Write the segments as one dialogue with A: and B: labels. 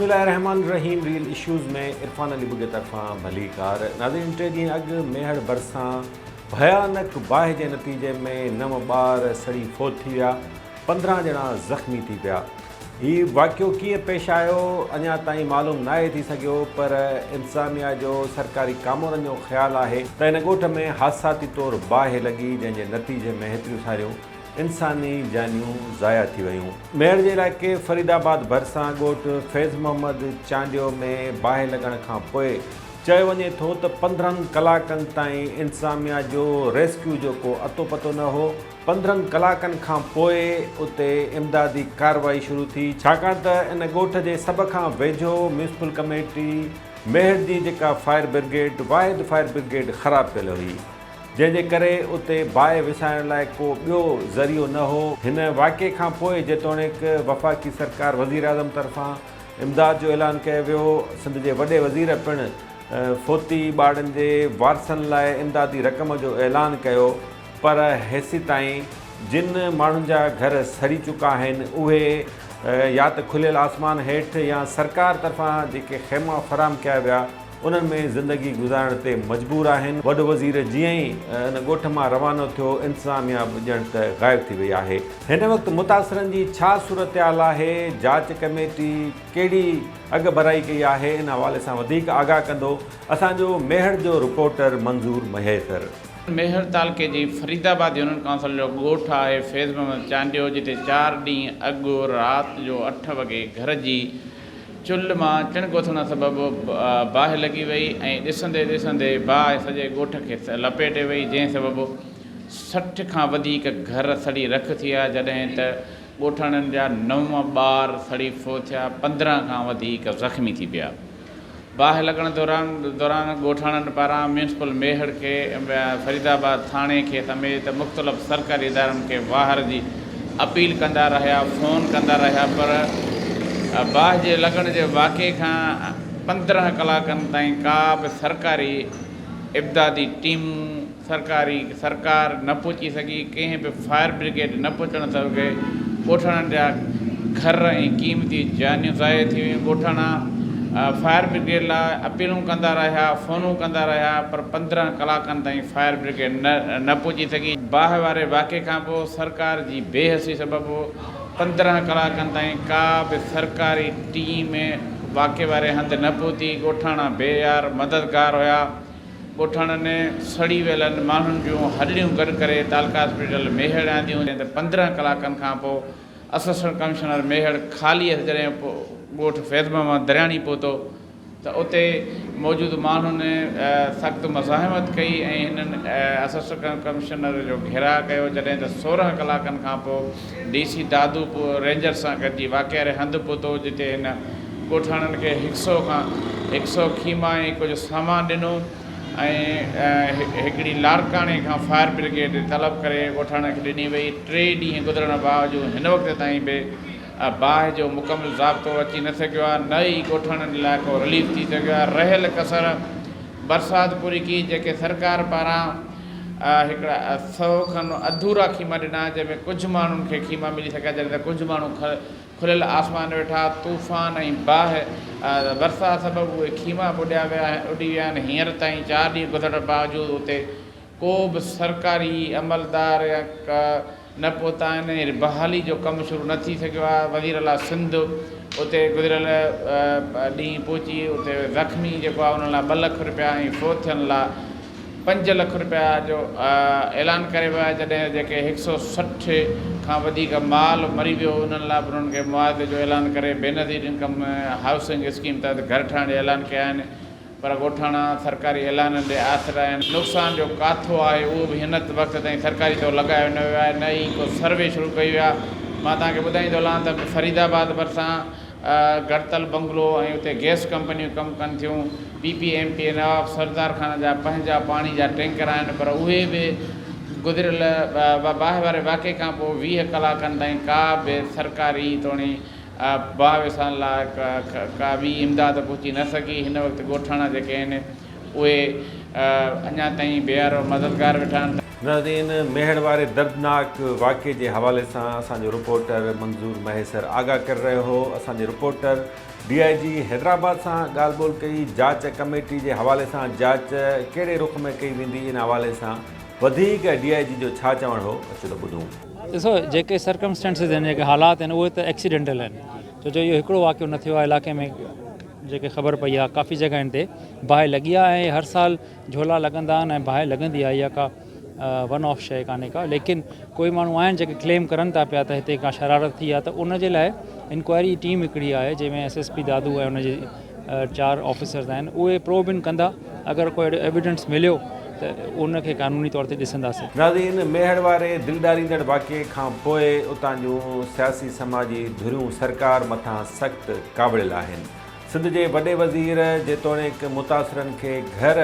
A: बिस्मिल्लाहिर्रहमानिर्रहीम। Reel issues में इरफान अली बुगे तरफ़ां भली कार। नाज़रीन, 3 ॾींहं अॻु मेहड़ भरिसां भयानक बाहि जे नतीजे में 9 ॿार सड़ी फोत थी विया, 15 ॼणा ज़ख़्मी थी पिया। हीउ वाक़ियो कीअं पेश आयो अञा ताईं मालूम नाहे थी सघियो, पर इंतिज़ामिया जो सरकारी कामोरनि जो ख़्यालु आहे त हिन ॻोठ में हादसाती तौरु बाहि लॻी, जंहिंजे नतीजे में हेतिरियूं सारियूं इंसानी जानियूं ज़ाया थी वियूं। मेहड़ जे इलाइक़े फरीदाबाद भरिसां ॻोठु फैज़ मोहम्मद चांडियो में बाहि लॻण खां पोइ चयो वञे थो त 15 कलाकनि ताईं इंतिज़ामिया जो रेस्क्यू जो को अतो पतो न हो। 15 कलाकनि खां पोइ उते इमदादी कार्रवाई शुरू थी, छाकाणि त इन ॻोठ जे सभ खां वेझो म्यूनिसिपल कमेटी मेहड़ जी जेका फायर ब्रिगेड वाहिद फायर ब्रिगेड ख़राबु पियल हुई, जंहिंजे करे उते बाहि विसाइण लाइ को ॿियो ज़रियो न हो। हिन वाक़े खां पोइ जेतोणीकि वफ़ाक़ी सरकार वज़ीर आज़म तरफ़ां इमदाद जो ऐलान कयो वियो, सिंध जे वॾे वज़ीर पिणु फोती ॿारनि जे वारसनि लाइ इमदादी रक़म जो ऐलान कयो, पर हेसि ताईं जिन माण्हुनि जा घर सड़ी चुका आहिनि उहे या त खुलियल आसमान हेठि या सरकार तरफ़ां जेके ख़ैमा फ़राहम कया विया उन्हनि में ज़िंदगी गुज़ारण ते मजबूर आहिनि। वॾो वज़ीर जीअं ई इन ॻोठ मां रवानो थियो, इंतिज़ामिया ॼण त ग़ाइब थी वई आहे। हिन वक़्तु मुतासिरनि जी छा सूरत हाल आहे, जांच कमेटी कहिड़ी अॻु भराई कई आहे, इन हवाले सां वधीक आगाह कंदो असांजो मेहड़ जो रिपोर्टर मंज़ूर महेसर।
B: मेहड़ तालुके जी फरीदाबाद यूनियन काउंसिल जो ॻोठु आहे फैज़ मोहम्मद चांडियो, जिते 4 ॾींहं अॻु राति जो 8 वॻे घर जी चुल्ह मां चिण गोथण सबबु बाहि लॻी वई ऐं ॾिसंदे ॾिसंदे बाहि सॼे ॻोठ खे लपेटे वई, जंहिं सबबु 60 खां वधीक घर सड़ी रख थी विया, जॾहिं त ॻोठाणनि जा 9 ॿार सड़ी फोत थिया, 15 खां वधीक ज़ख़्मी थी पिया। बाहि लॻण दौरान ॻोठाणनि पारां म्यूनिसिपल मेहड़ खे फरीदाबाद थाणे खे समेत मुख़्तलिफ़ सरकारी इदारनि खे वाहर जी अपील कंदा रहिया, फ़ोन कंदा रहिया, पर बाहि जे लॻण जे वाक़े खां 15 कलाकनि ताईं का बि सरकारी इमदादी टीम सरकार न पहुची सघी, कंहिं बि फायर ब्रिगेड न पहुचण सघे। ॻोठाणनि जा घर ऐं क़ीमती जानियूं ज़ाया थी वियूं। ॻोठाणा फायर ब्रिगेड लाइ अपीलूं कंदा रहिया, फ़ोनूं कंदा रहिया, पर 15 कलाकनि ताईं फायर ब्रिगेड न पहुची सघी। बाहि वारे वाक़े खां पोइ सरकार जी बेहसी सबबु 15 कलाकनि ताईं का बि सरकारी टीम वाक़े वारे हंधि न पहुती। ॻोठाणा बेयार मददगार हुया। ॻोठाणनि सड़ी वियलनि माण्हुनि जूं हॾियूं गॾु करे तालुका हॉस्पिटल मेहड़ आंदियूं, त 15 कलाकनि खां पोइ असिस्टेंट कमिश्नर मेहड़ ख़ाली जॾहिं ॻोठु फैज़ मोहम्मद दरियाणी पहुतो त उते मौजूदु माण्हुनि सख़्तु मज़ाहिमत कई ऐं हिननि असिस्टेंट कमिश्नर जो घेराव कयो, जॾहिं त 16 कलाकनि खां पोइ DC दादू रेंजर सां गॾिजी वाक़े वारे हंधि पहुतो, जिते हिन ॻोठाणनि खे 100 खीमा ऐं कुझु सामान ॾिनो ऐं हिकिड़ी लाड़काणे खां फायर ब्रिगेड तलब करे ॻोठाणे खे ॾिनी वई। 3 ॾींहं गुज़रण बावजूदि हिन वक़्त ताईं बि बाहि जो मुकमिल ज़ाब्तो अची न सघियो आहे, न ई ॻोठाणनि लाइ को रिलीफ थी सघियो आहे। रहियल कसर बरसाति पूरी की, जेके सरकार पारां हिकिड़ा 100 खनि अधूरा खीमा ॾिना, जंहिंमें कुझु माण्हुनि खे खीमा मिली सघिया, जॾहिं त कुझु माण्हू खुलियल आसमान वेठा। तूफ़ान ऐं बाहि बरसाति सबबु उहे खीमा उॾी विया आहिनि। हींअर ताईं 4 ॾींहं गुज़रण बावजूदि उते को बि सरकारी अमलदार या न पहुता आहिनि। बहाली जो कमु शुरू न थी सघियो आहे। वज़ीर आला सिंध उते गुज़िरियल ॾींहुं पहुची, उते ज़ख़्मी जेको आहे उन लाइ 2 लख रुपया ऐं फोत थियण लाइ 5 लख रुपया जो ऐलान करे वियो आहे, जॾहिं जेके 160 खां वधीक माल मरी वियो उन्हनि लाइ बि उन्हनि खे मुआवज़े जो ऐलान करे बेनज़ीर इनकम हाउसिंग स्कीम तहत घर ठाहिण जो ऐलान कया आहिनि। पर ॻोठाणा सरकारी ऐलाननि ते आसिरा आहिनि। नुक़सान जो काथो आहे उहो बि हिन वक़्त ताईं सरकारी तौरु लॻायो न वियो आहे, न ई को सर्वे शुरू कई वियो आहे। मां तव्हांखे ॿुधाईंदो हलां त फरीदाबाद भरिसां गड़तल बंगलो ऐं उते गैस कंपनियूं कमु कनि थियूं। PPMP नवाब सरदार खान जा पंहिंजा पाणी जा टैंकर आहिनि, पर उहे बि गुज़िरियल बाहि वारे वाक़े खां पोइ 20 कलाकनि ताईं का बि सरकारी तोणी बाहि विसाइण लाइ का बि इमदाद पहुची न सघी। हिन वक़्तु ॻोठाणा जेके आहिनि उहे अञा ताईं बेयार मददगार वेठा आहिनि।
A: नाज़रीन, मेहड़ वारे दर्दनाक वाक़े जे हवाले सां असांजो रिपोर्टर मंज़ूर महेसर आगाह करे रहियो हो। असांजे रिपोर्टर DIG हैदराबाद सां ॻाल्हि ॿोल कई। जांच कमेटी जे हवाले सां जांच कहिड़े रुख में कई वेंदी, इन हवाले सां वधीक DIG जो छा चवणु हो, अचो त ॿुधूं।
C: ॾिसो, जेके सर्कमस्टेंसिस आहिनि, जेके हालात आहिनि, उहे त एक्सीडेंटल आहिनि। छो जो इहो हिकिड़ो वाक़ियो न थियो आहे इलाइक़े में। जेके ख़बर पई आहे काफ़ी जॻहियुनि ते बाहि लॻी आहे ऐं हर साल झोला लॻंदा आहिनि ऐं बाहि लॻंदी आहे। इहा का वन ऑफ शइ कान्हे का। लेकिन कोई माण्हू आहिनि जेके क्लेम करनि था पिया त हिते का शरारत थी आहे, त उनजे लाइ इंक्वायरी टीम हिकिड़ी आहे जंहिंमें SSP दादू ऐं उनजे 4 ऑफिसर्स आहिनि। उहे प्रोब इन कंदा। अगरि कोई एविडेंस मिलियो त उनखे कानूनी तौर ते ॾिसंदासीं।
A: नाज़रीन, मेहड़ वारे दिलि ॾारींदड़ वाक़िए खां पोइ उतां जूं सियासी समाजी धुरियूं सरकार मथां सख़्तु काबिड़ियल आहिनि। सिंध जे वॾे वज़ीर जेतोणीकि मुतासिरनि खे घर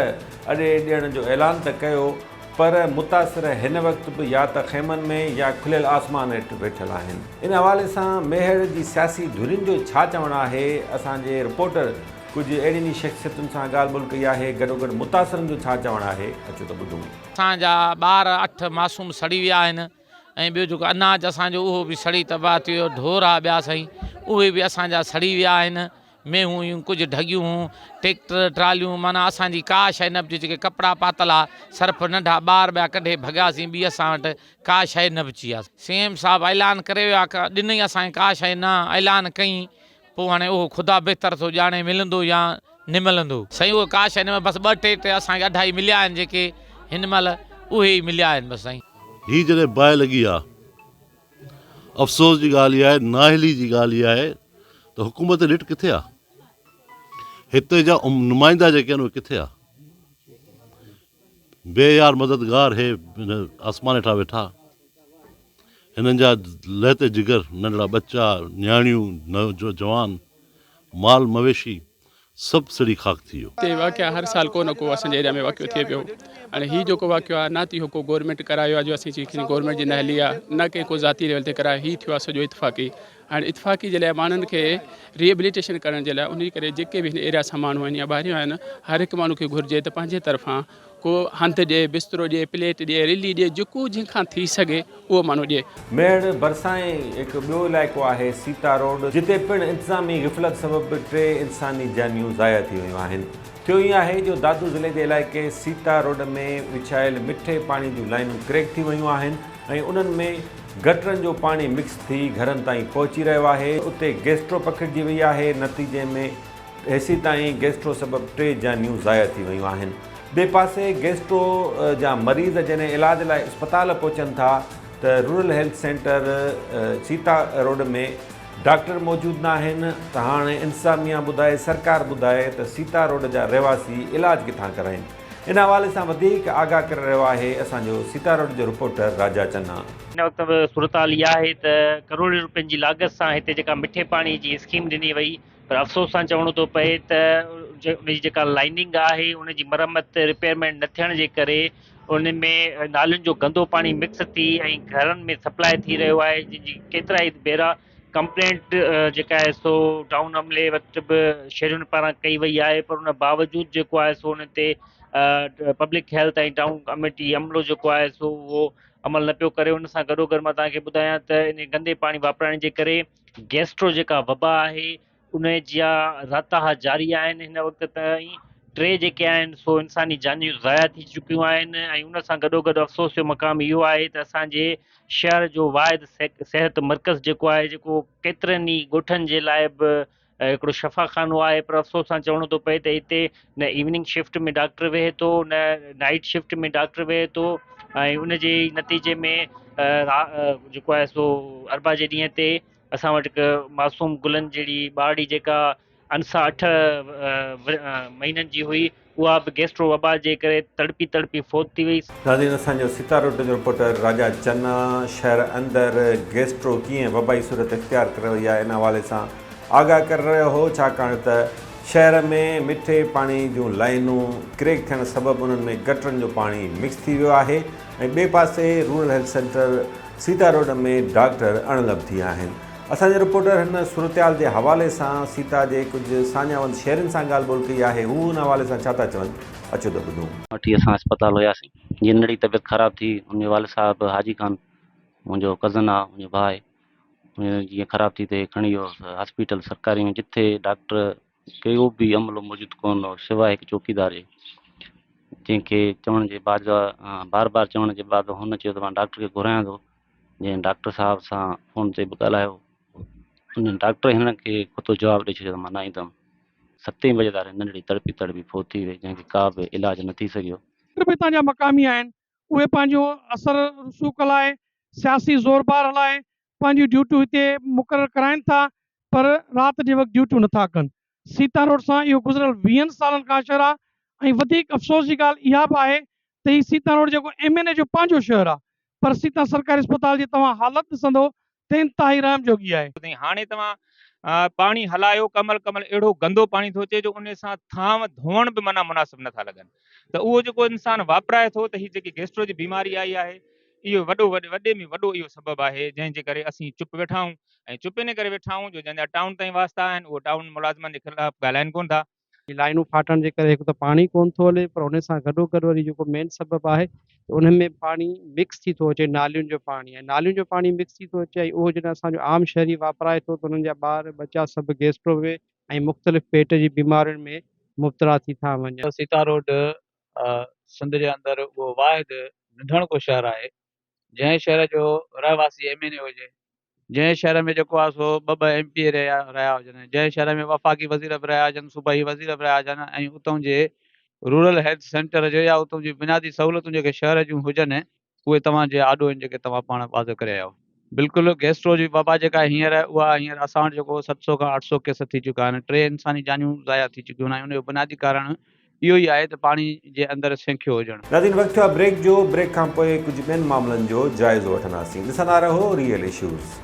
A: अॾे ॾियण जो ऐलान त कयो, पर मुतासिर हिन वक़्तु बि या त ख़ैमनि में या खुलियल आसमान हेठि वेठल आहिनि। इन हवाले सां मेहड़ जी सियासी धुरियुनि जो छा चवणु आहे, असांजे रिपोर्टर कुझु अहिड़ियुनि शख़्सियतुनि सां ॻाल्हि ॿोल कई आहे। गॾोगॾु मुतासिरनि जो छा चवणु आहे, अचो त ॿुधूं।
D: असांजा ॿार 8 मासूम सड़ी विया आहिनि ऐं ॿियो जेको अनाज असांजो उहो बि सड़ी तबाह थी वियो। ढोर आहे ॿिया साईं, उहे बि असांजा सड़ी विया आहिनि। मेहूं हुयूं, कुझु ढगियूं हुयूं, ट्रैक्टर ट्रालियूं, माना असांजी का शइ न बची। जेके कपिड़ा पातल आहे, सर्फ नंढा ॿार ॿिया कढे भॻियासीं, ॿी असां वटि का शइ न बची आहे। CM साहिबु ऐलान करे वियो आहे, ॾिनई असांखे का शइ न ऐलान कई। पोइ हाणे उहो ख़ुदा बहितर थो ॼाणे मिलंदो या न मिलंदो। साईं उहो का शइ न, बसि 2 टे असांखे अढाई मिलिया आहिनि, जेके हिन महिल उहे ई मिलिया आहिनि बसि। साईं
E: ही जॾहिं बाहि लॻी आहे, अफ़सोस जी ॻाल्हि इहा आहे, नाहिली जी ॻाल्हि इहा आहे त हुकूमत ॾिठ किथे आहे, हिते जा नुमाइंदा जेके आहिनि उहे किथे आहे। बेयार मददगार हे आसमान हेठां वेठा, हिननि जा लहते जिगर, नंढड़ा बच्चा, न्याणियूं, जवान, माल मवेशी सभु सड़ी खाक थी वियो।
F: हिते वाक़िया हर साल को न को असांजे एरिया में वाक़ियो थिए पियो। हाणे हीउ जेको वाक़ियो आहे न थी को गवर्नमेंट करायो आहे, जो असीं चई गवर्नमेंट जी नाहली आहे, न कंहिं को ज़ाती लेवल ते करायो। हीउ थियो आहे सॼो इतफ़ाक़ी। हाणे इतफ़ाक़ी जे लाइ माण्हुनि खे रिहेबिलिटेशन करण जे लाइ उन करे जेके बि हिन एरिया सां माण्हू आहिनि या ॿाहिरियों आहिनि, हर हिकु माण्हू खे घुरिजे त पंहिंजे तरफ़ां को हंधि ॾिए, बिस्तरो ॾिए, प्लेट ॾिए, रिली ॾिए, जेको जंहिंखां थी सघे उहो माण्हू ॾिए।
A: मेहड़ भरिसां हिकु ॿियो इलाइक़ो आहे सीता रोड, जिते पिणु इंतिज़ामी ग़फ़लत सबबु 3 इंसानी जानियूं ज़ाया थी वियूं आहिनि। थियो ईअं आहे जो दादू ज़िले जे इलाइक़े सीता रोड में विछायल मिठे पाणी जूं लाइनूं क्रैक थी वियूं आहिनि ऐं उन्हनि में गटरनि जो पाणी मिक्स थी घरनि ताईं पहुची रहियो आहे। उते गैस्ट्रो पखिड़िजी वई आहे। नतीजे में हेसी ताईं गैस्ट्रो सबबु 3 जानियूं ज़ाया थी वियूं आहिनि। ॿिए पासे गैस्ट्रो जा मरीज़ जॾहिं इलाज लाइ अस्पताल पहुचनि था त rural health centre Sita road में डॉक्टर मौजूदु न आहिनि। त हाणे इंतिज़ामिया ॿुधाए, सरकार ॿुधाए त सीता रोड जा रहवासी इलाज किथां कराइनि। इन हवाले सां वधीक आगाह करे रहियो आहे असांजो सीता रोड जो रिपोर्टर राजा चन्ना।
G: हिन वक़्तु सूरत हाल इहा आहे त करोड़ रुपयनि जी लागत सां हिते जेका मिठे पाणी जी स्कीम ॾिनी वई, पर अफ़सोस सां चवणो थो पए त उनजी जेका लाइनिंग आहे उनजी मरम्मत रिपेयरमेंट न थियण जे करे उन में नालियुनि जो गंदो पाणी मिक्स थी ऐं घरनि में सप्लाई थी रहियो आहे, जंहिंजी केतिरा ई भेरा कंप्लेंट जेका आहे सो टाउन अमले वटि बि शहरुनि पारां कई वई आहे। पर उन बावजूदि जेको आहे सो उन ते पब्लिक हेल्थ ऐं टाउन कमेटी अमलो जेको आहे सो उहो अमल न पियो करे। उन सां गॾोगॾु मां तव्हांखे ॿुधायां त इन गंदे पाणी वापराइण जे करे गैस्ट्रो जेका वबा आहे उन जा राता जारी आहिनि। हिन वक़्तु ताईं 3 जेके आहिनि सो इंसानी जानियूं ज़ाया थी चुकियूं आहिनि ऐं उन सां गॾोगॾु अफ़सोस जो मक़ाम इहो आहे त असांजे शहर जो वाहिद सिहत मर्कज़ जेको आहे, जेको केतिरनि ई ॻोठनि जे लाइ बि हिकिड़ो शफ़ाखानो आहे, पर अफ़सोस सां चवणो थो पए त हिते न इवनिंग शिफ्ट में डॉक्टर वेहे थो, न नाइट शिफ्ट में डॉक्टर वेहे थो ऐं उन जे नतीजे में जेको आहे सो अरबा जे ॾींहं ते असां वटि हिकु मासूम गुलनि जहिड़ी ॿारड़ी जेका अनसा 8 महीननि जी हुई, उहा बि गैस्ट्रो वबा जे करे तड़पी फोत थी वई।
A: नाज़रीन, असांजो सीता रोड जो रिपोर्टर राजा चन्ना शहर अंदरि गैस्ट्रो कीअं वबाई सूरत इख़्तियार करे वई आहे इन हवाले सां आगाह करे रहियो हो, छाकाणि त शहर में मिठे पाणी जूं लाइनूं क्रैक थियण सबबु उन्हनि में गटरनि जो पाणी मिक्स थी वियो आहे ऐं ॿिए पासे rural health centre Sita road में डॉक्टर अणलभ थी विया आहिनि। असांजे रिपोर्टर हिन सूरतहाल जे हवाले सां सीता जे कुझु साञावंद शहरनि सां ॻाल्हि ॿोल कई आहे। हू हुन हवाले सां छा था चवनि, अचो त ॿुधूं।
H: वठी असां अस्पताल हुयासीं, जीअं नंढी तबियत ख़राबु थी, मुंहिंजे वाल साहब हाजी ख़ान मुंहिंजो कज़न आहे, मुंहिंजो भाउ आहे, जीअं ख़राब थी थिए खणी वियो हॉस्पिटल सरकारी में, जिथे डॉक्टर कहिड़ो बि अमलो मौजूदु कोन हो सवाइ हिकु चौकीदार जे, जंहिंखे चवण जे बाद बार बार चवण जे बाद हुन चयो त मां डॉक्टर खे घुरायां थो। जंहिं डॉक्टर साहब सां फ़ोन ते बि ॻाल्हायो, हुन डॉक्टर हिन खे खुद जवाबु ॾेई छॾियो त मां न ईंदुमि। 7 बजे ताईं नंढड़ी तड़पी फोत थी वई, जंहिंखे का बि इलाज न थी सघियो।
I: बि हितां जा मक़ामी आहिनि, उहे पंहिंजो असर रसूख़ हलाए सियासी ज़ोरबार हलाए पंहिंजूं ड्यूटियूं हिते मुक़ररु कराइनि था, पर राति जे वक़्तु ड्यूटियूं नथा कनि। सीता रोड सां इहो गुज़िरियल 20 सालनि खां शहर आहे ऐं वधीक अफ़सोस जी ॻाल्हि इहा बि आहे त हीउ सीता रोड जेको MNA जो पंहिंजो शहर आहे, पर सीता सरकारी अस्पताल जी तव्हां हालत ॾिसंदो त इंतिहाई रहम जोगी आहे।
J: हाणे तव्हां पाणी हलायो, कमल अहिड़ो गंदो पाणी थो अचे जो उन सां थांव धोअण बि माना मुनासिब नथा लॻनि। त उहो जेको इंसानु वापराए थो, त हीअ जेकी गैस्ट्रो जी बीमारी आई आहे, इहो वॾे में वॾो इहो सबबु आहे, जंहिंजे करे असीं चुप वेठा आहियूं। ऐं चुप इन करे वेठा आहियूं जो जंहिंजा टाउन ताईं वास्ता आहिनि, उहो टाउन मुलाज़िमनि जे ख़िलाफ़ु ॻाल्हाइनि कोन था।
I: लाइनूं फाटण जे करे हिकु त पाणी कोन थो हले, पर उन सां गॾोगॾु वरी जेको मेन सबबु आहे उन में पाणी मिक्स थी थो अचे, नालियुनि जो पाणी ऐं नालियुनि जो पाणी मिक्स थी थो अचे, ऐं उहो जॾहिं असांजो आम शहरी वापराए थो त उन्हनि जा ॿार बच्चा सभु गैस्ट्रो में ऐं मुख़्तलिफ़ पेट जी बीमारियुनि में मुब्तला थी था वञनि।
K: सीता रोड सिंध जे अंदरि उहो वाहिद नंढण को शहर आहे, जंहिं शहर जो रहवासी MNA हुजे, जंहिं शहर में जेको आहे सो ॿ MP रहिया हुजनि, जंहिं शहर में वफ़ाक़ी वज़ीर बि रहिया हुजनि, सूबाई वज़ीर बि रहिया हुजनि, ऐं उतां जे रूरल हेल्थ सेंटर जे या उतां जी बुनियादी सहूलियतूं जेके शहर जूं हुजनि, उहे तव्हांजे आॾो आहिनि जेके तव्हां पाण वाज़ो करे आहियो। बिल्कुलु गैस्ट्रो जी वबा जेका हींअर उहा हींअर असां वटि जेको 700 खां 800 केस थी चुका आहिनि, 3 इंसानी जानियूं ज़ाया थी चुकियूं आहिनि। उनजो बुनियादी कारण इहो ई आहे त पाणी जे अंदरि सिंखियो हुजणु।
A: नाज़रीन, वक़्तु थियो आहे ब्रेक जो। ब्रेक खां पोइ कुझु ॿियनि मामलनि जो जाइज़ो वठंदासीं। ॾिसंदा रहो रियल इश्यूज़।